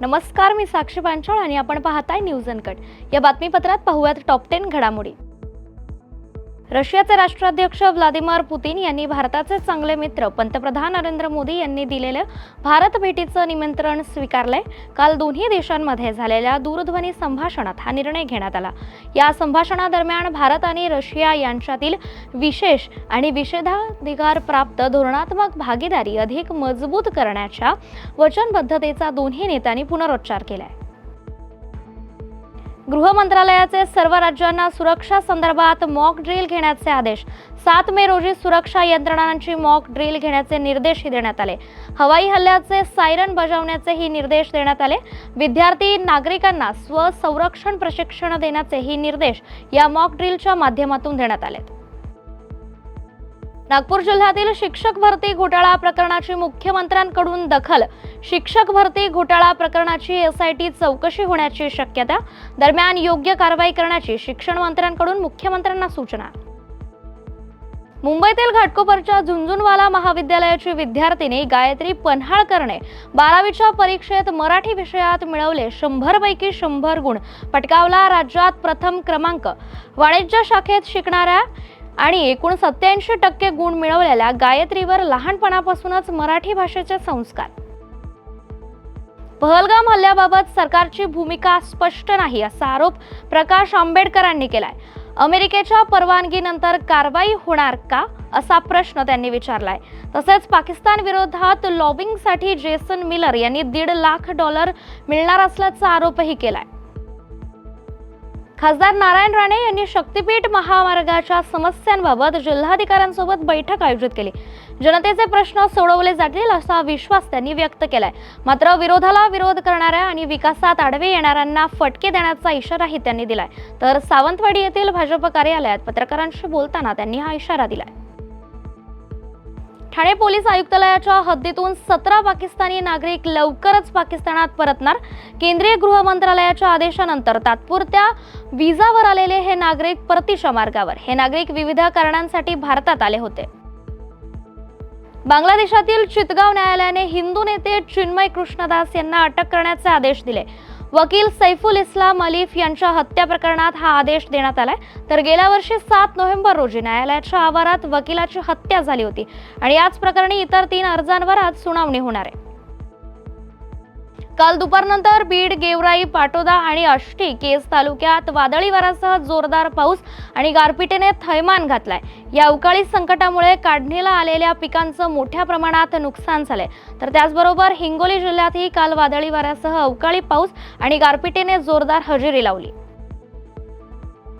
नमस्कार, मी साक्षी पांचाळ आणि आपण पाहताय न्यूज अनकट। या बातमीपत्रात पाहूयात टॉप 10 घडामोडी। रशियाचे राष्ट्राध्यक्ष व्लादिमीर पुतिन यांनी भारताचे चांगले मित्र पंतप्रधान नरेंद्र मोदी यांनी दिलेले भारत भेटीचे निमंत्रण स्वीकारले। काल दोन्ही देशांमध्ये झालेल्या दूरध्वनी संभाषणात हा निर्णय घेण्यात आला। या संभाषणादरम्यान भारत आणि रशिया यांच्यातील विशेष आणि विशेषाधिकार प्राप्त धोरणात्मक भागीदारी अधिक मजबूत करण्याच्या वचनबद्धतेचा दोन्ही नेत्यांनी पुनरुच्चार केला। गृह मंत्रालयाचे सर्व राज्यांना सुरक्षा संदर्भात मॉक ड्रिल घेण्याचे आदेश। 7 मे रोजी सुरक्षा यंत्रणांची मॉक ड्रिल घेण्याचे निर्देशही देण्यात आले। हवाई हल्ल्याचे सायरन बजावण्याचेही निर्देश देण्यात आले। विद्यार्थी नागरिकांना स्वसंरक्षण प्रशिक्षण देण्याचेही निर्देश या मॉक ड्रिलच्या माध्यमातून देण्यात आले। नागपूर जिल्ह्यातील शिक्षक भरती घोटाळा प्रकरणाची मुख्यमंत्र्यांकडून दखल। शिक्षक भरती घोटाळा प्रकरणाची एसआयटी चौकशी होण्याची शक्यता। दरम्यान योग्य कारवाई करण्याची शिक्षण मंत्र्यांकडून मुख्यमंत्र्यांना सूचना। मुंबईतील घाटकोपरच्या झुंझुनवाला महाविद्यालयाची विद्यार्थिनी गायत्री पन्हाळकरने 12वीच्या परीक्षेत मराठी विषयात मिळवले 100 पैकी 100 गुण, पटकावला राज्यात प्रथम क्रमांक। वाणिज्य शाखेत शिकणाऱ्या आणि एकूण 87% गुण मिळवलेल्या गायत्रीवर लहानपणापासूनच मराठी भाषेचे संस्कार। पहलगाम हल्ल्याबाबत सरकारची भूमिका स्पष्ट नाही असा आरोप प्रकाश आंबेडकरांनी केलाय। अमेरिकेच्या परवानगीनंतर कारवाई होणार का असा प्रश्न त्यांनी विचारलाय। तसेच पाकिस्तान विरोधात लॉबिंगसाठी जेसन मिलर यांनी $1.5 लाख मिळणार असल्याचा आरोपही केलाय। खासदार नारायण राणे यांनी शक्तीपीठ महामार्गाच्या समस्यांबाबत जिल्हाधिकाऱ्यांसोबत बैठक आयोजित केली। जनतेचे प्रश्न सोडवले जातील असा विश्वास त्यांनी व्यक्त केलाय। मात्र विरोधाला विरोध करणाऱ्या आणि विकासात आडवे येणाऱ्यांना फटके देण्याचा इशाराही त्यांनी दिलाय। तर सावंतवाडी येथील भाजप कार्यालयात पत्रकारांशी बोलताना त्यांनी हा इशारा दिलाय। ठाणे पोलीस आयुक्तालयाच्या हद्दीतून 17 पाकिस्तानी नागरिक लवकरच पाकिस्तानात परतणार। केंद्रीय गृह मंत्रालयाच्या आदेशानंतर तात्पुरत्या व्हिसावर आलेले हे नागरिक परतीच्या मार्गावर। हे नागरिक विविध कारणांसाठी भारतात आले होते। बांगलादेशातील चितगाव न्यायालयाने हिंदू नेते चिन्मय कृष्णदास यांना अटक करण्याचे आदेश दिले। वकील सैफुल इस्लाम अलीफ यांच्या हत्या प्रकरणात हा आदेश देण्यात आलाय। तर गेल्या वर्षी 7 नोव्हेंबर रोजी न्यायालयाच्या आवारात वकिलाची हत्या झाली होती आणि याच प्रकरणी इतर 3 अर्जांवर आज सुनावणी होणार आहे। काल दुपारनंतर बीड, गेवराई, पाटोदा आणि आष्टी केज तालुक्यात वादळी वाऱ्यासह जोरदार पाऊस आणि गारपिटीने थैमान घातलाय। या अवकाळी संकटामुळे काढणीला आलेल्या पिकांचं मोठ्या प्रमाणात नुकसान झालंय। तर त्याचबरोबर हिंगोली जिल्ह्यातही काल वादळी वाऱ्यासह अवकाळी पाऊस आणि गारपिटीने जोरदार हजेरी लावली।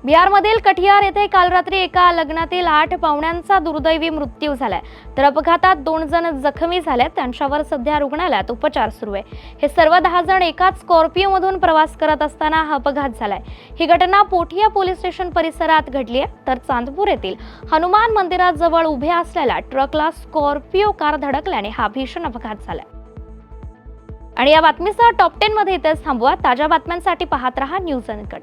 बिहारमधील कटिहार येथे काल रात्री एका लग्नातील 8 पाहुण्यांचा दुर्दैवी मृत्यू झालाय। तर अपघातात 2 जण जखमी झालेत, त्यांच्यावर सध्या रुग्णालयात उपचार सुरू आहे। हे सर्व 10 जण एकाच स्कॉर्पिओमधून प्रवास करत असताना हा अपघात झालाय। ही घटना पोठिया पोलीस स्टेशन परिसरात घडली आहे। तर चांदपूर येथील हनुमान मंदिराजवळ उभ्या असलेल्या ट्रकला स्कॉर्पिओ कार धडकल्याने हा भीषण अपघात झालाय। आणि या बातमीसह टॉप 10 मध्ये इथेच थांबूया। ताज्या बातम्यांसाठी पाहत रहा न्यूज अनकट।